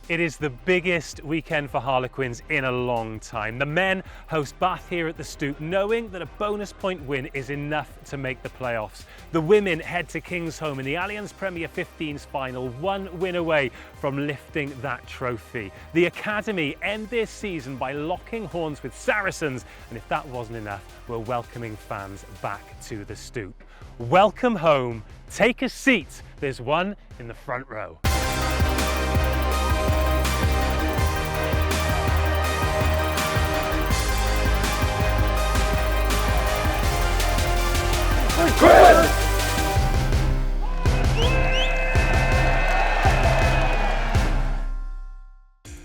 It is the biggest weekend for Harlequins in a long time. The men host Bath here at the Stoop, knowing that a bonus point win is enough to make the playoffs. The women head to Kingsholm in the Allianz Premier 15s final, one win away from lifting that trophy. The Academy end this season by locking horns with Saracens, and if that wasn't enough, we're welcoming fans back to the Stoop. Welcome home, take a seat. There's one in the front row. Quins!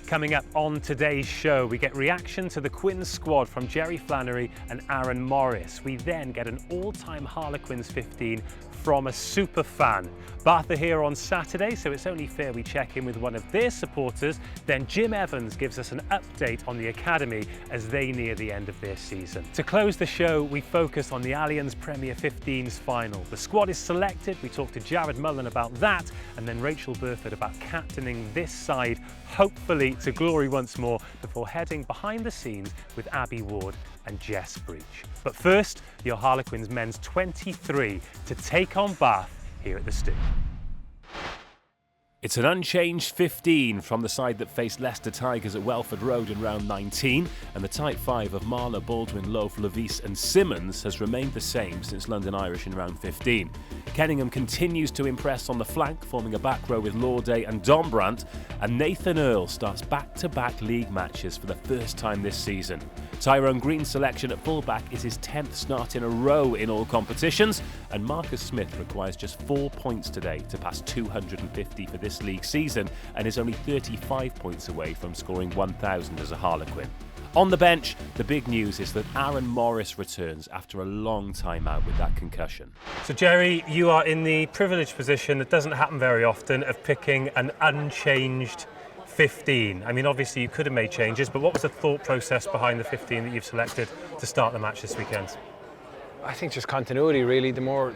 Coming up on today's show, we get reaction to the Quins squad from Jerry Flannery and Aaron Morris. We then get an all-time Harlequins 15 from a super fan. Bath are here on Saturday, so it's only fair we check in with one of their supporters. Then Jim Evans gives us an update on the Academy as they near the end of their season. To close the show, we focus on the Allianz Premier 15s final. The squad is selected, we talk to Gerard Mullen about that, and then Rachael Burford about captaining this side, hopefully to glory once more, before heading behind the scenes with Abbie Ward and Jess Breach. But first, your Harlequins men's 23 to take on Bath here at the Stoop. It's an unchanged 15 from the side that faced Leicester Tigers at Welford Road in round 19, and the tight five of Marler, Baldwin, Loaf, Levis and Simmons has remained the same since London Irish in round 15. Kenningham continues to impress on the flank, forming a back row with Lorday and Dombrandt, and Nathan Earl starts back-to-back league matches for the first time this season. Tyrone Green's selection at fullback is his 10th start in a row in all competitions, and Marcus Smith requires just 4 points today to pass 250 for this league season and is only 35 points away from scoring 1,000 as a Harlequin. On the bench, the big news is that Aaron Morris returns after a long time out with that concussion. So Jerry, you are in the privileged position that doesn't happen very often of picking an unchanged 15. I mean, obviously you could have made changes, but what was the thought process behind the 15 that you've selected to start the match this weekend? I think just continuity, really. The more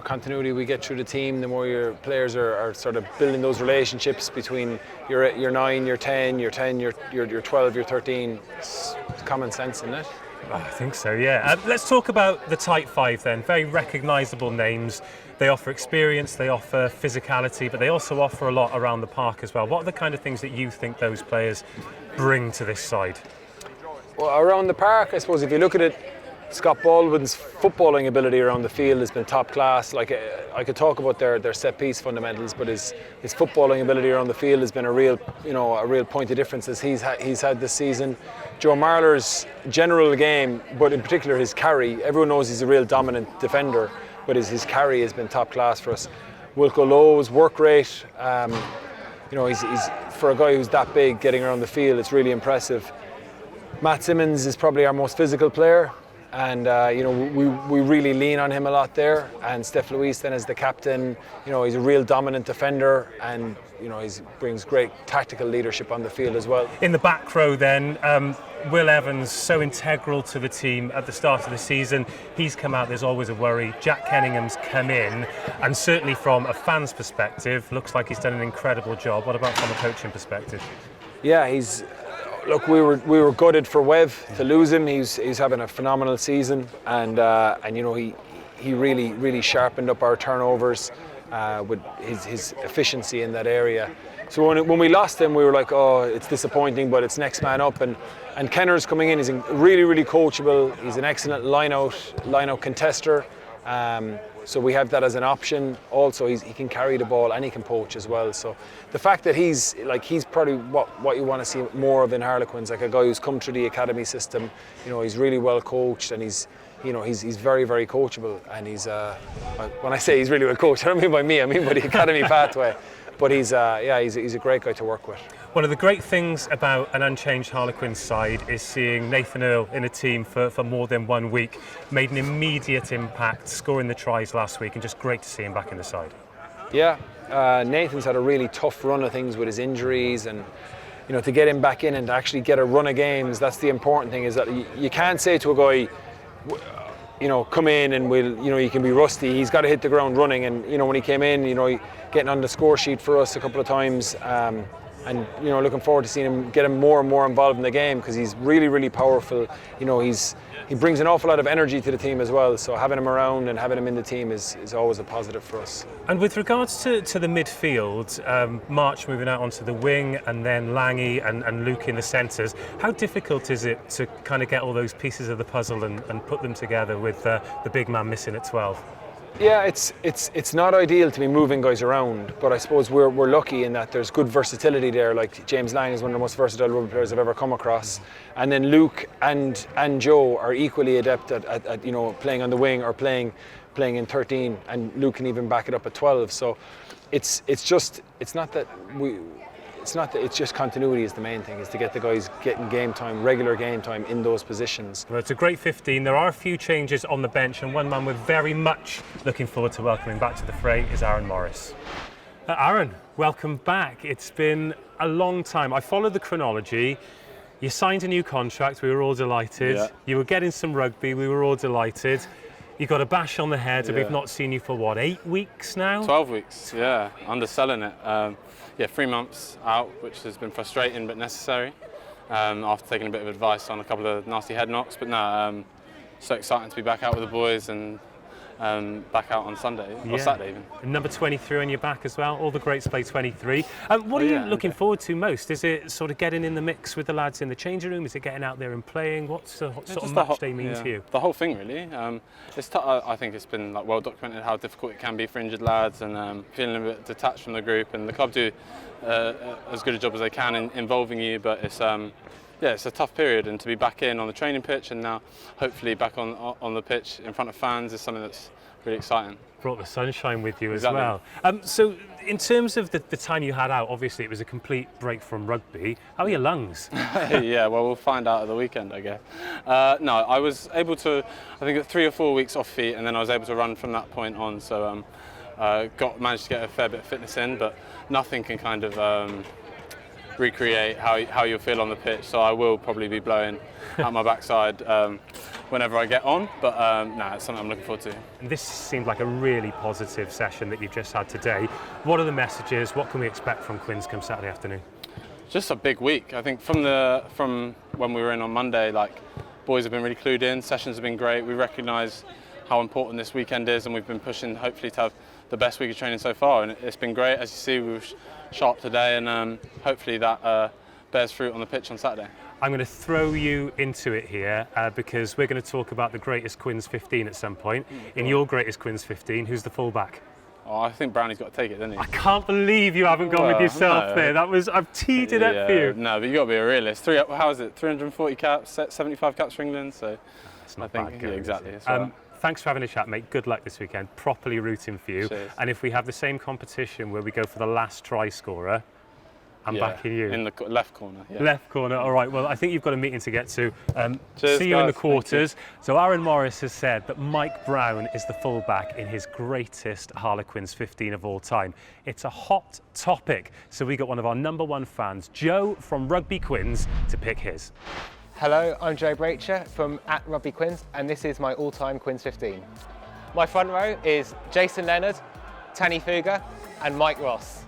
continuity we get through the team, the more your players are sort of building those relationships between your 9, your 10, your 12, your 13. It's common sense, isn't it? I think so, yeah. Let's talk about the tight five then. Very recognisable names. They offer experience, they offer physicality, but they also offer a lot around the park as well. What are the kind of things that you think those players bring to this side? Well, around the park, I suppose if you look at it, Scott Baldwin's footballing ability around the field has been top class. Like I could talk about their set piece fundamentals, but his footballing ability around the field has been a real point of difference as he's had this season. Joe Marler's general game, but in particular his carry, everyone knows he's a real dominant defender, but his carry has been top class for us. Wilco Lowe's work rate, he's for a guy who's that big getting around the field, it's really impressive. Matt Simmons is probably our most physical player. And we really lean on him a lot there. And Steph Luis then as the captain, he's a real dominant defender, and he brings great tactical leadership on the field as well. In the back row then, Will Evans, so integral to the team at the start of the season. He's come out, there's always a worry. Jack Kenningham's come in, and certainly from a fan's perspective, looks like he's done an incredible job. What about from a coaching perspective? Yeah, look, we were gutted for Wev to lose him. He's having a phenomenal season, and he really sharpened up our turnovers with his efficiency in that area. So when we lost him, we were like, oh, it's disappointing, but it's next man up. And Kenner's coming in. He's really coachable. He's an excellent line-out contester. So we have that as an option. Also, he can carry the ball and he can poach as well. So the fact that he's probably what you want to see more of in Harlequins, like a guy who's come through the academy system. He's really well coached, and he's very coachable. And he's when I say he's really well coached, I don't mean by me. I mean by the academy pathway. But he's a great guy to work with. One of the great things about an unchanged Harlequins side is seeing Nathan Earl in a team for more than 1 week. Made an immediate impact, scoring the tries last week, and just great to see him back in the side. Yeah, Nathan's had a really tough run of things with his injuries, and to get him back in and to actually get a run of games, that's the important thing, is that you can't say to a guy, come in and you can be rusty. He's got to hit the ground running, and when he came in, getting on the score sheet for us a couple of times, and looking forward to seeing him get him more and more involved in the game, because he's really, really powerful. He brings an awful lot of energy to the team as well, so having him around and having him in the team is always a positive for us. And with regards to the midfield, March moving out onto the wing, and then Lange and Luke in the centres, how difficult is it to kind of get all those pieces of the puzzle and put them together with the big man missing at 12? Yeah, it's not ideal to be moving guys around, but I suppose we're lucky in that there's good versatility there. Like James Lang is one of the most versatile rugby players I've ever come across, and then Luke and Joe are equally adept at playing on the wing or playing in 13, and Luke can even back it up at 12. So it's just continuity is the main thing, is to get the guys getting game time, regular game time in those positions. Well, it's a great 15. There are a few changes on the bench, and one man we're very much looking forward to welcoming back to the fray is Aaron Morris. Aaron, welcome back. It's been a long time. I followed the chronology. You signed a new contract, we were all delighted. Yeah. You were getting some rugby, we were all delighted. You got a bash on the head, and we've not seen you for what, 8 weeks now? 12 weeks, yeah, underselling it. 3 months out, which has been frustrating but necessary, after taking a bit of advice on a couple of nasty head knocks. But no, so exciting to be back out with the boys and back out on Sunday, or Saturday even. And number 23 on your back as well. All the greats play 23. What are you looking forward to most? Is it sort of getting in the mix with the lads in the changing room? Is it getting out there and playing? What sort of match day mean to you? The whole thing, really. I think it's been well documented how difficult it can be for injured lads, and feeling a bit detached from the group. And the club do as good a job as they can in involving you, but it's a tough period, and to be back in on the training pitch and now hopefully back on the pitch in front of fans is something that's really exciting. Brought the sunshine with you as well. So in terms of the time you had out, obviously it was a complete break from rugby. How are your lungs? Yeah, well, we'll find out at the weekend, I guess. No, I was able to, I think 3 or 4 weeks off feet, and then I was able to run from that point on. So managed to get a fair bit of fitness in, but nothing can kind of recreate how you'll feel on the pitch. So I will probably be blowing out my backside whenever I get on, but it's something I'm looking forward to. And this seemed like a really positive session that you've just had today. What are the messages? What can we expect from Quins come Saturday afternoon? Just a big week. I think from when we were in on Monday, boys have been really clued in. Sessions have been great. We recognise how important this weekend is, and we've been pushing hopefully to have the best week of training so far, and it's been great. As you see, we were sharp today, and hopefully that bears fruit on the pitch on Saturday. I'm going to throw you into it here because we're going to talk about the greatest Quins 15 at some point. In your greatest Quins 15, who's the fullback? Oh, I think Brownie's got to take it, doesn't he? I can't believe you haven't gone with yourself there. I've teed it up for you. No, but you've got to be a realist. 340 caps, 75 caps for England, so it's not bad, exactly. Thanks for having a chat, mate. Good luck this weekend. Properly rooting for you. Cheers. And if we have the same competition where we go for the last try scorer, I'm backing you. In the left corner. Yeah. Left corner. All right. Well, I think you've got a meeting to get to. Cheers, see you guys. in the quarters. So Aaron Morris has said that Mike Brown is the fullback in his greatest Harlequins 15 of all time. It's a hot topic. So we got one of our #1 fans, Joe from Rugby Quins, to pick his. Hello, I'm Jess Breach from @Rugby Quins, and this is my all-time Quins 15. My front row is Jason Leonard, Tanny Fuga, and Mike Ross.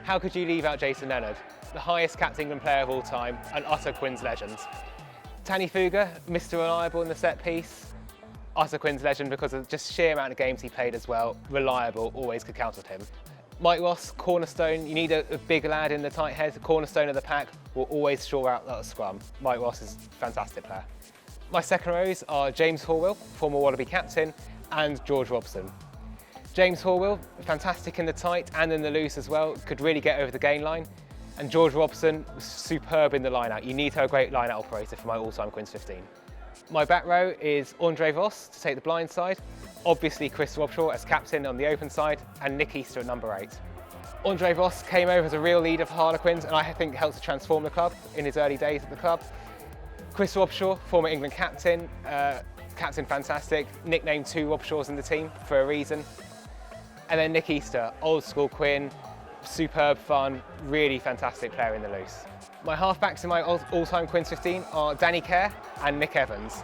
How could you leave out Jason Leonard? The highest capped England player of all time, an utter Quins legend. Tanny Fuga, Mr. Reliable in the set piece, utter Quins legend because of just sheer amount of games he played as well. Reliable, always could count on him. Mike Ross, cornerstone. You need a big lad in the tight head, the cornerstone of the pack, will always shore out that scrum. Mike Ross is a fantastic player. My second rows are James Horwill, former Wallaby captain, and George Robson. James Horwill, fantastic in the tight and in the loose as well, could really get over the gain line. And George Robson was superb in the line-out. You need to have a great line-out operator for my all-time Quins 15. My back row is Andre Voss to take the blind side, obviously Chris Robshaw as captain on the open side, and Nick Easter at number 8. Andre Voss came over as a real leader for Harlequins, and I think helped to transform the club in his early days at the club. Chris Robshaw, former England captain, captain fantastic, nicknamed 2 Robshaws in the team for a reason. And then Nick Easter, old school Quin, superb fun, really fantastic player in the loose. My halfbacks in my all-time Quins 15 are Danny Kerr and Nick Evans.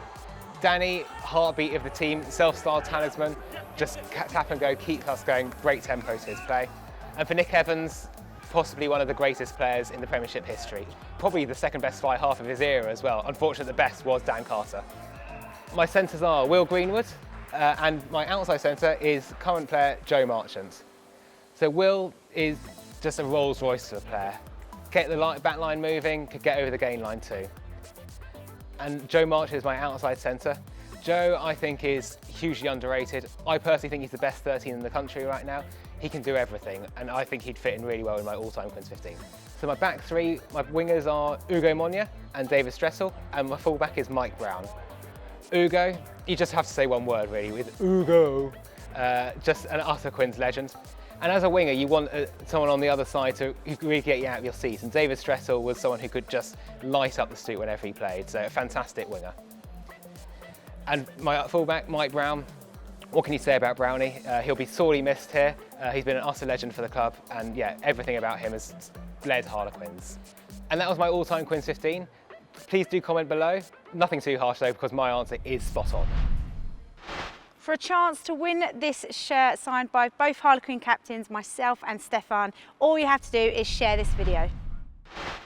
Danny, heartbeat of the team, self-styled talisman, just tap and go, keep us going, great tempo to his play. And for Nick Evans, possibly one of the greatest players in the Premiership history. Probably the second best fly half of his era as well. Unfortunately, the best was Dan Carter. My centres are Will Greenwood, and my outside centre is current player Joe Marchant. So Will is just a Rolls Royce of a player. Get the back line moving, could get over the gain line too. And Joe Marchant is my outside centre. Joe, I think, is hugely underrated. I personally think he's the best 13 in the country right now. He can do everything, and I think he'd fit in really well in my all-time Quins 15. So my back three, my wingers are Ugo Monye and David Stressel, and my fullback is Mike Brown. Ugo, you just have to say one word really with Ugo. Just an utter Quins legend. And as a winger, you want someone on the other side who could really get you out of your seat. And David Stressel was someone who could just light up the Stoop whenever he played. So a fantastic winger. And my fullback, Mike Brown, what can you say about Brownie? He'll be sorely missed here. He's been an utter legend for the club. And yeah, everything about him has led Harlequins. And that was my all-time Quins 15. Please do comment below. Nothing too harsh though, because my answer is spot on. For a chance to win this shirt signed by both Harlequin captains, myself and Stefan, all you have to do is share this video.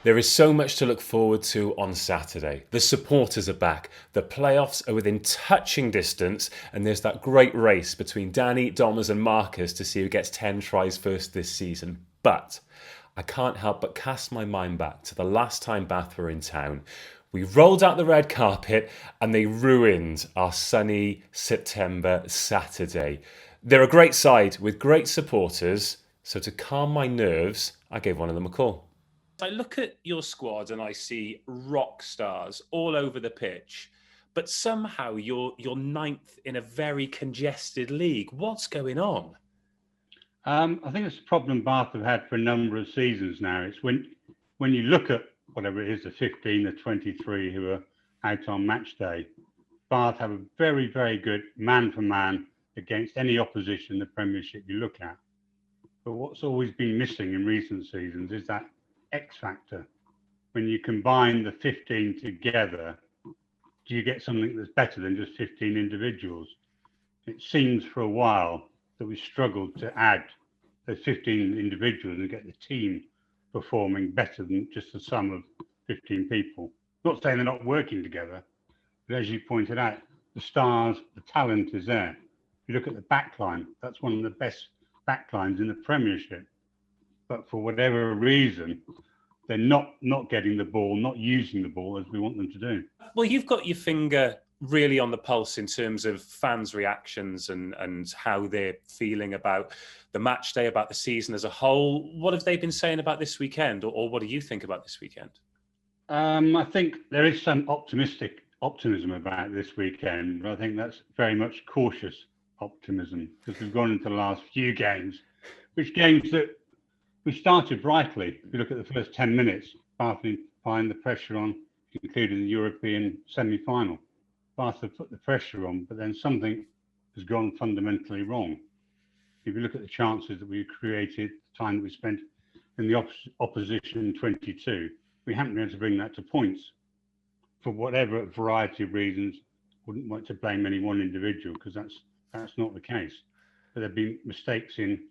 There is so much to look forward to on Saturday. The supporters are back, the playoffs are within touching distance, and there's that great race between Danny, Domers and Marcus to see who gets 10 tries first this season. But I can't help but cast my mind back to the last time Bath were in town. We rolled out the red carpet and they ruined our sunny September Saturday. They're a great side with great supporters, so to calm my nerves, I gave one of them a call. I look at your squad and I see rock stars all over the pitch, but somehow you're ninth in a very congested league. What's going on? I think it's a problem Bath have had for a number of seasons now. It's when you look at whatever it is, the 15, the 23 who are out on match day, Bath have a very, very good man-for-man against any opposition in the Premiership you look at. But what's always been missing in recent seasons is that X factor. When you combine the 15 together, do you get something that's better than just 15 individuals? It seems for a while that we struggled to add those 15 individuals and get the team performing better than just the sum of 15 people. Not saying they're not working together, but as you pointed out, the stars, the talent is there. If you look at the backline, that's one of the best backlines in the Premiership. But for whatever reason, they're not getting the ball, not using the ball as we want them to do. Well, you've got your finger really on the pulse in terms of fans' reactions and how they're feeling about the match day, about the season as a whole. What have they been saying about this weekend, or what do you think about this weekend? I think there is some optimism about this weekend, but I think that's very much cautious optimism because we've gone into the last few games, which games that we started brightly. If you look at the first 10 minutes, Bath find the pressure on, including the European semi-final. Bath have put the pressure on, but then something has gone fundamentally wrong. If you look at the chances that we created, the time that we spent in the opposition in 22, we haven't been able to bring that to points. For whatever variety of reasons, wouldn't want to blame any one individual because that's not the case. But there have been mistakes in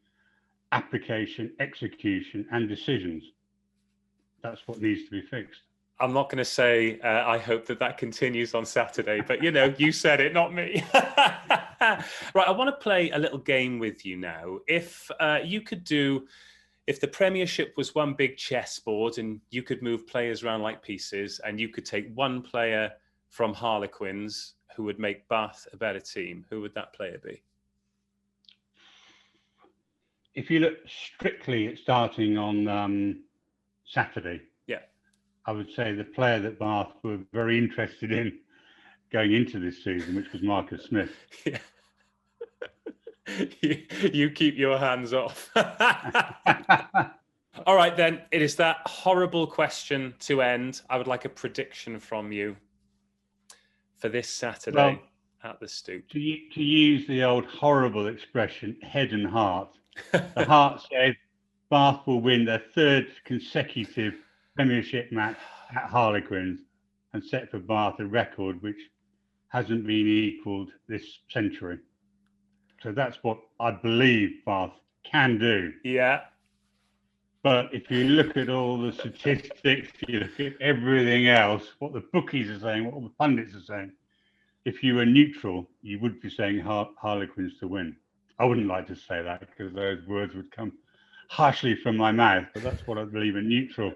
application, execution, and decisions. That's what needs to be fixed. I'm not going to say I hope that continues on Saturday, but you said it, not me. Right, I want to play a little game with you now. If the Premiership was one big chessboard and you could move players around like pieces and you could take one player from Harlequins who would make Bath a better team, who would that player be? If you look strictly at starting on Saturday, I would say the player that Bath were very interested in going into this season, which was Marcus Smith. Yeah. You keep your hands off. All right, then. It is that horrible question to end. I would like a prediction from you for this Saturday at the Stoop. To use the old horrible expression, head and heart, the heart says Bath will win their third consecutive Premiership match at Harlequins and set for Bath a record which hasn't been equalled this century. So that's what I believe Bath can do. Yeah. But if you look at all the statistics, you look at everything else, what the bookies are saying, what the pundits are saying, if you were neutral, you would be saying Harlequins to win. I wouldn't like to say that because those words would come harshly from my mouth, but that's what I believe a neutral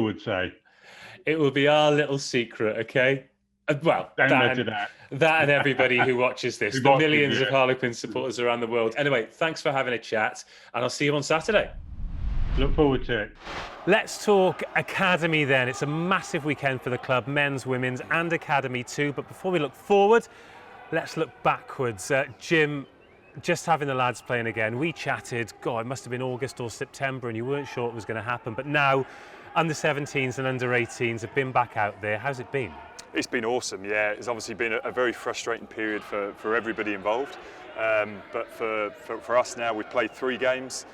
would say. It will be our little secret, okay? Well, that and everybody who watches this, the millions of Harlequins supporters around the world. Anyway, thanks for having a chat, and I'll see you on Saturday. Look forward to it. Let's talk academy then. It's a massive weekend for the club, men's, women's and academy too. But before we look forward, let's look backwards. Jim, just having the lads playing again, we chatted, God, it must have been August or September and you weren't sure it was going to happen. But now, under 17s and under 18s have been back out there. How's it been? It's been awesome, yeah. It's obviously been a very frustrating period for everybody involved. But for us now, we've played 3 games.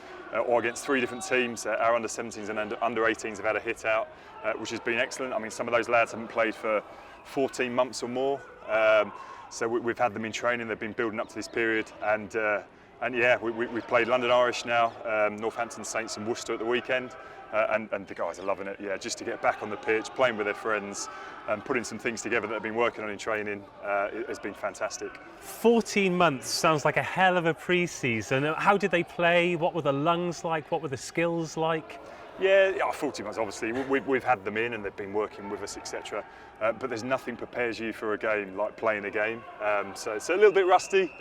Or against 3 different teams. Our under 17s and under 18s have had a hit out, which has been excellent. I mean, some of those lads haven't played for 14 months or more, so we've had them in training. They've been building up to this period, and yeah, we've played London Irish now, Northampton Saints and Worcester at the weekend, and the guys are loving it. Yeah, just to get back on the pitch, playing with their friends, and putting some things together that they've been working on in training has been fantastic. 14 months sounds like a hell of a pre-season. How did they play? What were the lungs like? What were the skills like? Yeah, 14 months obviously. We've had them in and they've been working with us, etc. But there's nothing prepares you for a game like playing a game. So it's a little bit rusty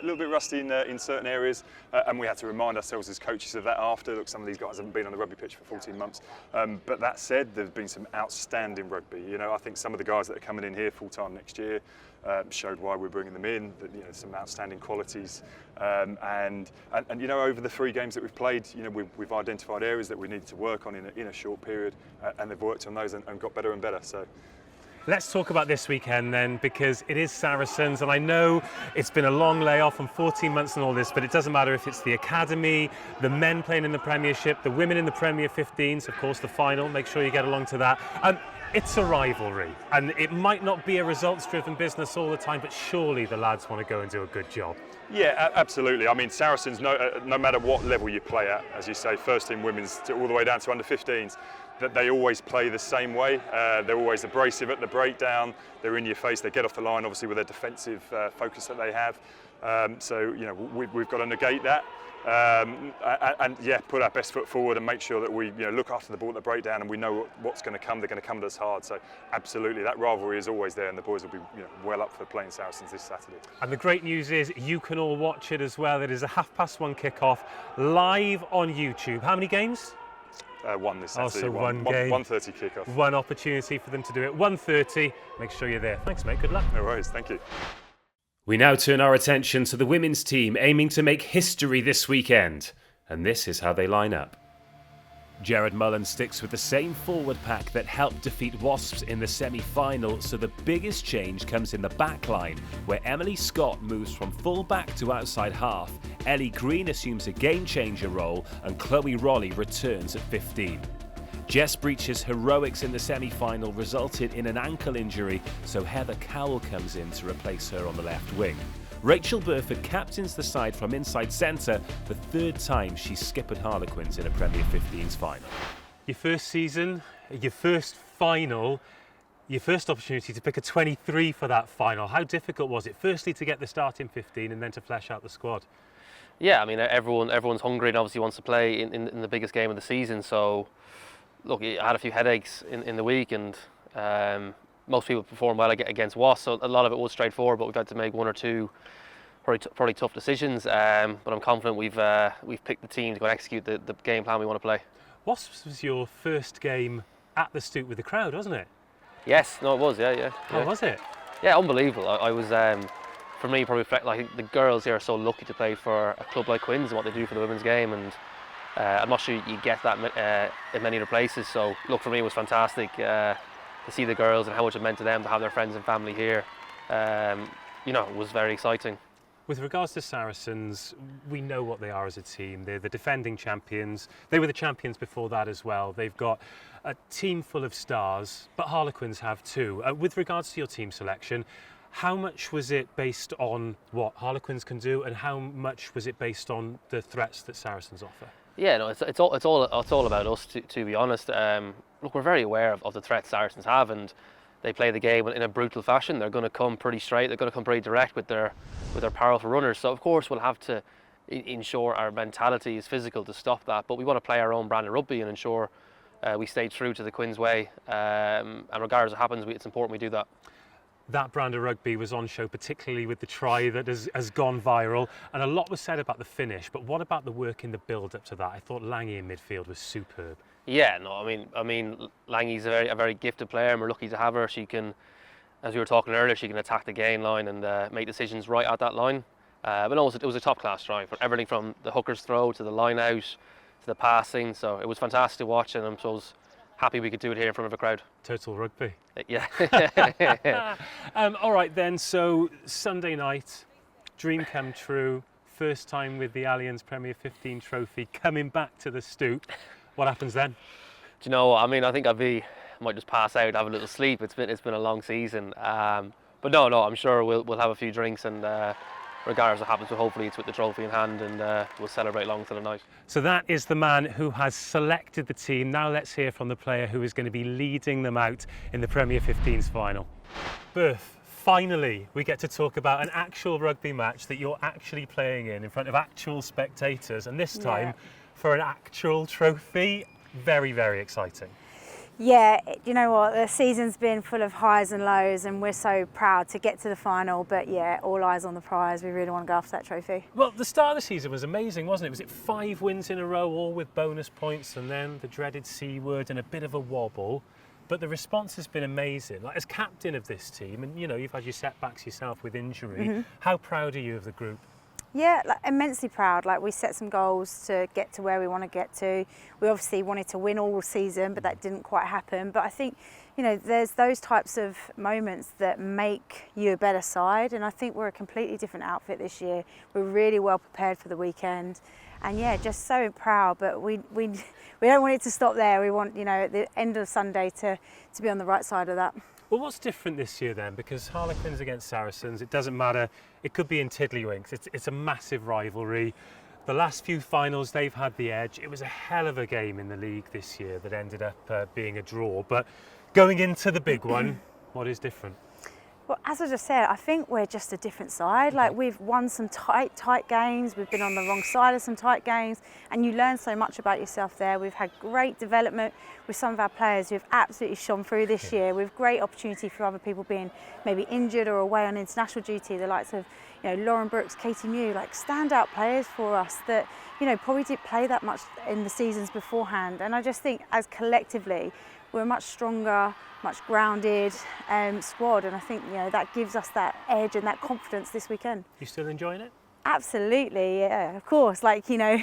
in certain areas. And we had to remind ourselves as coaches of that after. Look, some of these guys haven't been on the rugby pitch for 14 months. But that said, there's been some outstanding rugby. You know, I think some of the guys that are coming in here full time next year showed why we're bringing them in. That, you know, some outstanding qualities. And you know, over the 3 games that we've played, you know, we've identified areas that we needed to work on in a short period, and they've worked on those and got better and better. So. Let's talk about this weekend then, because it is Saracens, and I know it's been a long layoff and 14 months and all this, but it doesn't matter if it's the academy, the men playing in the Premiership, the women in the Premier 15s, of course the final, make sure you get along to that. It's a rivalry, and it might not be a results-driven business all the time, but surely the lads want to go and do a good job. Yeah, absolutely. I mean, Saracens, no matter what level you play at, as you say, first team women's all the way down to under 15s, that they always play the same way. They're always abrasive at the breakdown. They're in your face. They get off the line, obviously, with their defensive focus that they have. So, you know, we've got to negate that. And yeah, put our best foot forward and make sure that we, you know, look after the ball at the breakdown, and we know what's going to come. They're going to come to us hard. So absolutely, that rivalry is always there, and the boys will be, you know, well up for playing Saracens this Saturday. And the great news is you can all watch it as well. It is a 1:30 kickoff live on YouTube. How many games? 1 this Saturday. Also one game. 1:30 kickoff. One opportunity for them to do it. 1:30. Make sure you're there. Thanks, mate. Good luck. No worries. Thank you. We now turn our attention to the women's team aiming to make history this weekend. And this is how they line up. Gerard Mullen sticks with the same forward pack that helped defeat Wasps in the semi-final, so the biggest change comes in the back line, where Emily Scott moves from full-back to outside half, Ellie Green assumes a game-changer role, and Chloe Rolly returns at 15. Jess Breach's heroics in the semi-final resulted in an ankle injury, so Heather Cowell comes in to replace her on the left wing. Rachael Burford captains the side from inside centre, the 3rd time she's skippered Harlequins in a Premier 15s final. Your first season, your first final, your first opportunity to pick a 23 for that final. How difficult was it, firstly to get the starting 15 and then to flesh out the squad? Yeah, I mean, everyone's hungry and obviously wants to play in the biggest game of the season, so look, I had a few headaches in the week, and most people performed well against Wasps, so a lot of it was straightforward, but we've had to make 1 or 2 probably tough decisions. But I'm confident we've picked the team to go and execute the game plan we want to play. Wasps was your first game at the Stoop with the crowd, wasn't it? Yes, no, it was. Yeah. How was it? Yeah, unbelievable. I was, for me, probably like the girls here are so lucky to play for a club like Quins and what they do for the women's game, and I'm not sure you get that in many other places. So look, for me it was fantastic to see the girls and how much it meant to them to have their friends and family here. You know, it was very exciting. With regards to Saracens, we know what they are as a team. They're the defending champions. They were the champions before that as well. They've got a team full of stars, but Harlequins have too. With regards to your team selection, how much was it based on what Harlequins can do, and how much was it based on the threats that Saracens offer? Yeah, no, it's all about us, to be honest. Look, we're very aware of the threats Saracens have, and they play the game in a brutal fashion. They're going to come pretty straight. They're going to come pretty direct with their powerful runners. So of course we'll have to ensure our mentality is physical to stop that. But we want to play our own brand of rugby and ensure we stay true to the Quins way. And regardless of what happens, it's important we do that. That brand of rugby was on show, particularly with the try that has gone viral, and a lot was said about the finish, but what about the work in the build-up to that? I thought Lange in midfield was superb. Yeah, no, I mean, Lange's a very gifted player, and we're lucky to have her. She can, as we were talking earlier, she can attack the gain line and make decisions right at that line. But no, it was a top-class try, for everything from the hooker's throw to the line out to the passing. So it was fantastic to watch, and I'm so happy we could do it here in front of a crowd. Total rugby. Yeah. All right then, so Sunday night, dream come true, first time with the Allianz Premier 15 trophy, coming back to the Stoop. What happens then? Do you know what? I mean, I think I might just pass out, have a little sleep. It's been a long season. But no, I'm sure we'll have a few drinks, and regardless of what happens, hopefully it's with the trophy in hand, and we'll celebrate long till the night. So that is the man who has selected the team. Now let's hear from the player who is going to be leading them out in the Premier 15's final. Burf, finally we get to talk about an actual rugby match that you're actually playing in front of actual spectators, and this time for an actual trophy. Very, very exciting. Yeah, you know what, the season's been full of highs and lows, and we're so proud to get to the final, but yeah, all eyes on the prize. We really want to go after that trophy. Well, the start of the season was amazing, wasn't it? Was it 5 wins in a row, all with bonus points, and then the dreaded C word and a bit of a wobble? But the response has been amazing. Like, as captain of this team, and you know, you've had your setbacks yourself with injury, how proud are you of the group? Yeah, like, immensely proud. Like, we set some goals to get to where we want to get to. We obviously wanted to win all season, but that didn't quite happen. But I think, you know, there's those types of moments that make you a better side, and I think we're a completely different outfit this year. We're really well prepared for the weekend, and yeah, just so proud. But we don't want it to stop there. We want, you know, at the end of Sunday to be on the right side of that. Well, what's different this year then? Because Harlequins against Saracens, it doesn't matter. It could be in Tiddlywinks. It's a massive rivalry. The last few finals, they've had the edge. It was a hell of a game in the league this year that ended up being a draw. But going into the big one, what is different? Well, as I just said, I think we're just a different side. Like, we've won some tight games. We've been on the wrong side of some tight games, and you learn so much about yourself there. We've had great development with some of our players who have absolutely shone through this year, with great opportunity for other people being maybe injured or away on international duty. The likes of, you know, Lauren Brooks, Katie Mew, like standout players for us that, you know, probably didn't play that much in the seasons beforehand. And I just think, as collectively, we're a much stronger, much grounded squad, and I think, you know, that gives us that edge and that confidence this weekend. You still enjoying it? Absolutely, yeah, of course. Like, you know,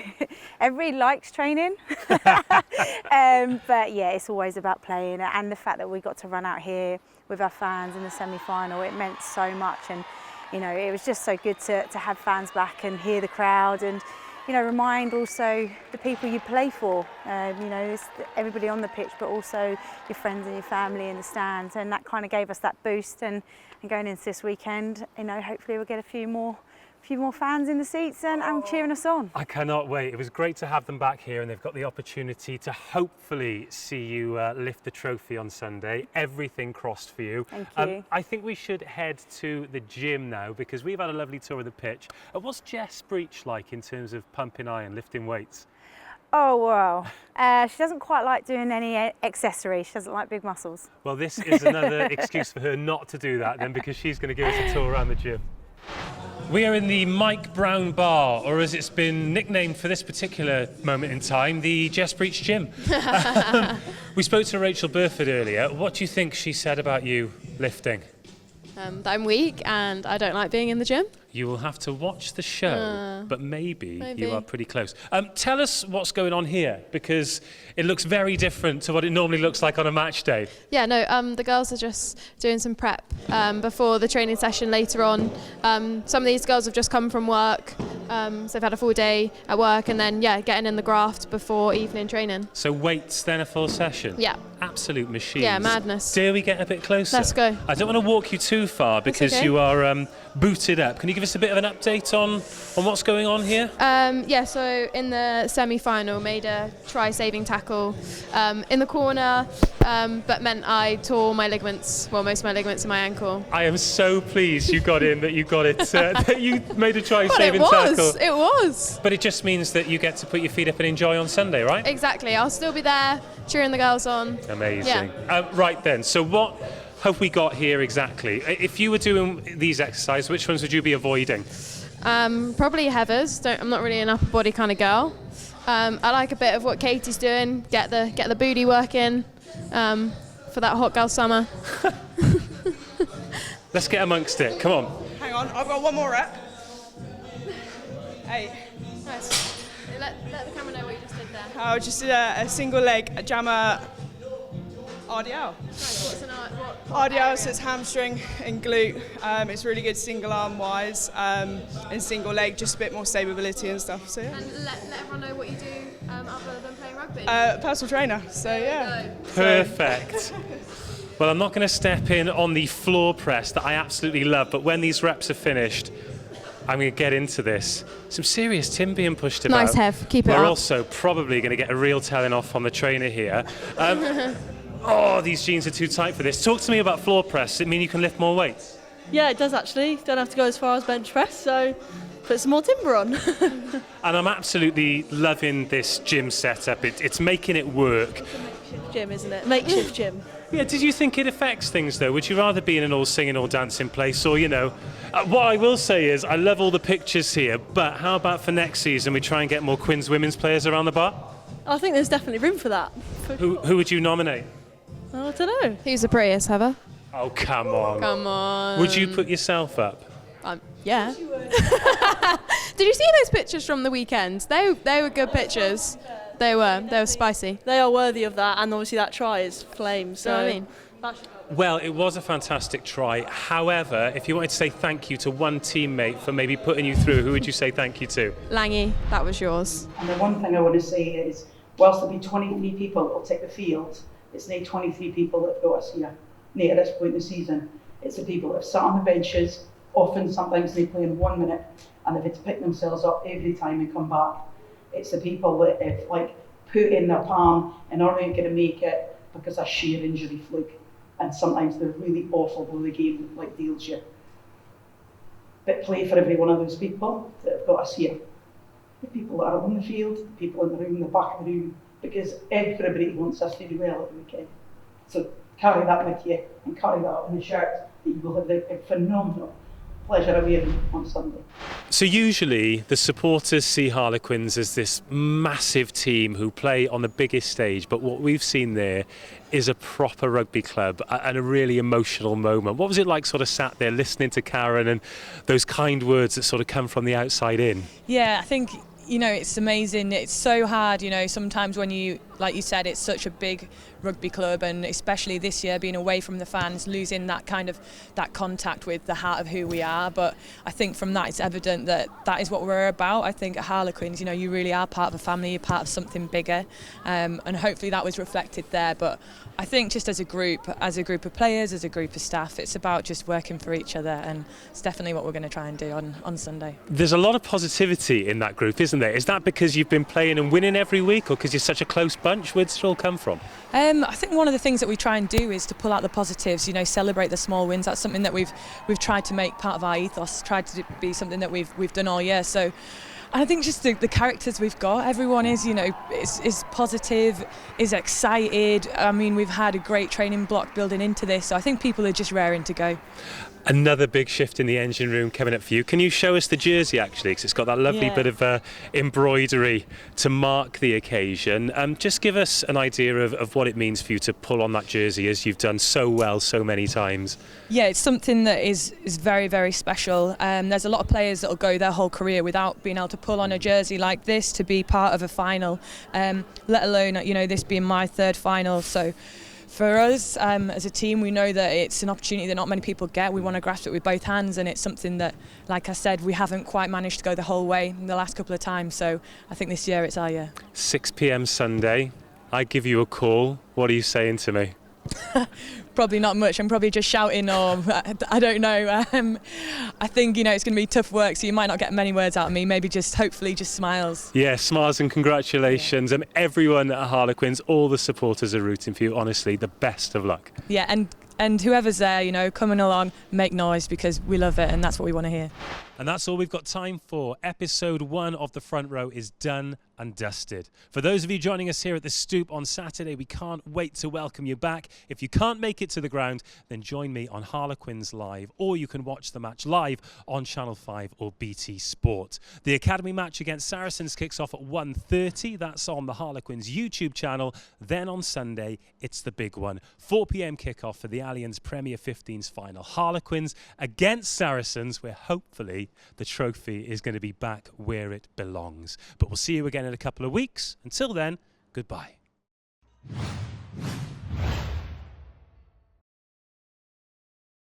everybody likes training, but yeah, it's always about playing, and the fact that we got to run out here with our fans in the semi-final, it meant so much, and you know, it was just so good to have fans back and hear the crowd, and you know, remind also the people you play for, you know, it's everybody on the pitch, but also your friends and your family in the stands, and that kind of gave us that boost. And going into this weekend, you know, hopefully we'll get a few more fans in the seats and cheering us on. I cannot wait. It was great to have them back here, and they've got the opportunity to hopefully see you lift the trophy on Sunday. Everything crossed for you. Thank you. I think we should head to the gym now, because we've had a lovely tour of the pitch. What's Jess Breach like in terms of pumping iron, lifting weights? Oh, well, she doesn't quite like doing any accessories. She doesn't like big muscles. Well, this is another excuse for her not to do that then, because she's going to give us a tour around the gym. We are in the Mike Brown Bar, or as it's been nicknamed for this particular moment in time, the Jess Breach Gym. We spoke to Rachael Burford earlier. What do you think she said about you lifting? That I'm weak and I don't like being in the gym. You will have to watch the show, but maybe you are pretty close. Tell us what's going on here, because it looks very different to what it normally looks like on a match day. Yeah, no, the girls are just doing some prep before the training session later on. Some of these girls have just come from work, So I've had a full day at work and then, getting in the graft before evening training. So weights, then a full session? Yeah. Absolute machines. Yeah, madness. Dare we get a bit closer? Let's go. I don't want to walk you too far because okay. you are booted up. Can you give us a bit of an update on what's going on here? So in the semi-final, made a try-saving tackle in the corner, but meant I tore my ligaments, most of my ligaments in my ankle. I am so pleased you got in, that you got it, that you made a try-saving tackle. It was. But it just means that you get to put your feet up and enjoy on Sunday, right? Exactly. I'll still be there, cheering the girls on. Amazing. Yeah. Right then, so what have we got here exactly? If you were doing these exercises, which ones would you be avoiding? Probably Heathers. I'm not really an upper body kind of girl. I like a bit of what Katie's doing, get the booty working for that hot girl summer. Let's get amongst it. Come on. Hang on, I've got one more rep. 8. Nice. Let the camera know what you just did there. I just did a single leg, a jammer RDL. Nice. RDL, so it's hamstring and glute. It's really good single arm wise, and single leg, just a bit more stability and stuff. So yeah. And let everyone know what you do other than playing rugby. Personal trainer. So yeah. Perfect. Well, I'm not going to step in on the floor press that I absolutely love, but when these reps are finished, I'm going to get into this. Some serious tin being pushed about. Nice, Hev. Keep it up. We're also probably going to get a real telling off on the trainer here. These jeans are too tight for this. Talk to me about floor press. Does it mean you can lift more weights? Yeah, it does actually. Don't have to go as far as bench press, so put some more timber on. And I'm absolutely loving this gym setup. It's making it work. It's a makeshift gym, isn't it? Makeshift gym. Yeah, did you think it affects things though? Would you rather be in an all singing, all dancing place, or what I will say is I love all the pictures here, but how about for next season we try and get more Quins women's players around the bar? I think there's definitely room for that. Who would you nominate? Oh, I don't know. Who's the prettiest, Heather? Oh, come on. Come on. Would you put yourself up? Yeah. Did you see those pictures from the weekend? They were good pictures. They were spicy. They are worthy of that, and obviously that try is flame. So I mean. Well, it was a fantastic try. However, if you wanted to say thank you to one teammate for maybe putting you through, who would you say thank you to? Langy, that was yours. And the one thing I want to say is, whilst there'll be 23 people that'll take the field, it's not 23 people that have got us here. Not at this point in the season. It's the people that have sat on the benches. Often, sometimes they play in 1 minute, and they've had to pick themselves up every time and come back. It's the people that have put in their palm and aren't going to make it because of sheer injury fluke. And sometimes they're really awful when the game deals you. But play for every one of those people that have got us here. The people that are on the field, the people in the room, the back of the room, because everybody wants us to do well at the weekend. So carry that with you and carry that up in the shirt that you will have a phenomenal pleasure of wearing on Sunday. So usually the supporters see Harlequins as this massive team who play on the biggest stage, but what we've seen there is a proper rugby club and a really emotional moment. What was it like sort of sat there listening to Karen and those kind words that sort of come from the outside in? Yeah, I think it's amazing. It's so hard, sometimes when you, like you said, it's such a big rugby club, and especially this year being away from the fans, losing that contact with the heart of who we are. But I think from that it's evident that is what we're about. I think at Harlequins, you really are part of a family, you're part of something bigger, and hopefully that was reflected there. But I think just as a group of players, as a group of staff, it's about just working for each other, and it's definitely what we're going to try and do on Sunday. There's a lot of positivity in that group, isn't there? Is that because you've been playing and winning every week, or because you're such a close bunch? Where does it all come from? I think one of the things that we try and do is to pull out the positives, celebrate the small wins. That's something that we've tried to make part of our ethos, tried to be something that we've done all year. So I think just the characters we've got, everyone is positive, is excited. I mean, we've had a great training block building into this, so I think people are just raring to go. Another big shift in the engine room coming up for you. Can you show us the jersey actually, because it's got that lovely bit of embroidery to mark the occasion. Just give us an idea of what it means for you to pull on that jersey as you've done so well so many times. Yeah, it's something that is very, very special. There's a lot of players that will go their whole career without being able to pull on a jersey like this to be part of a final, let alone this being my third final. So For us, as a team, we know that it's an opportunity that not many people get. We want to grasp it with both hands, and it's something that, like I said, we haven't quite managed to go the whole way in the last couple of times. So I think this year it's our year. 6 p.m. Sunday. I give you a call. What are you saying to me? Probably not much. I'm probably just shouting, or I don't know. I think it's going to be tough work, so you might not get many words out of me. Maybe hopefully just smiles. Yeah, smiles and congratulations. And everyone at Harlequins, all the supporters are rooting for you. Honestly, the best of luck. Yeah, and whoever's there, coming along, make noise, because we love it and that's what we want to hear. And that's all we've got time for. Episode 1 of The Front Row is done and dusted. For those of you joining us here at the Stoop on Saturday, we can't wait to welcome you back. If you can't make it to the ground, then join me on Harlequins Live, or you can watch the match live on Channel 5 or BT Sport. The Academy match against Saracens kicks off at 1:30. That's on the Harlequins YouTube channel. Then on Sunday, it's the big one. 4 p.m. kickoff for the Allianz Premier 15s final. Harlequins against Saracens, where hopefully the trophy is going to be back where it belongs. But we'll see you again in a couple of weeks. Until then, goodbye.